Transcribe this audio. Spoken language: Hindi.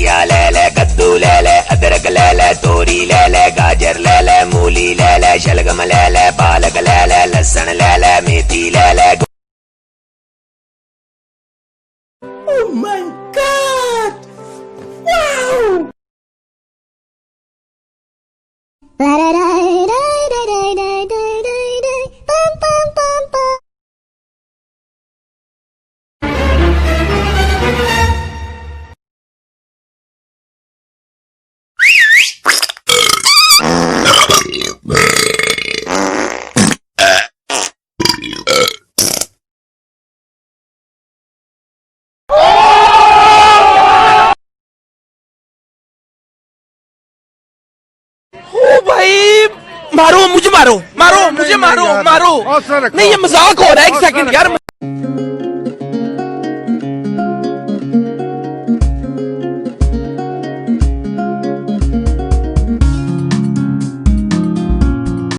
घिया ले ले, कद्दू ले ले, अदरक ले ले, तोरी ले ले, गाजर ले ले, मूली ले ले, शलगम ले ले, पालक ले ले, लहसुन ले ले, मेथी ले ले। Oh my God! Wow! ओ भाई मारो मुझे, मारो मारो मुझे, मारो मारो। नहीं ये मजाक हो रहा है, एक सेकंड यार।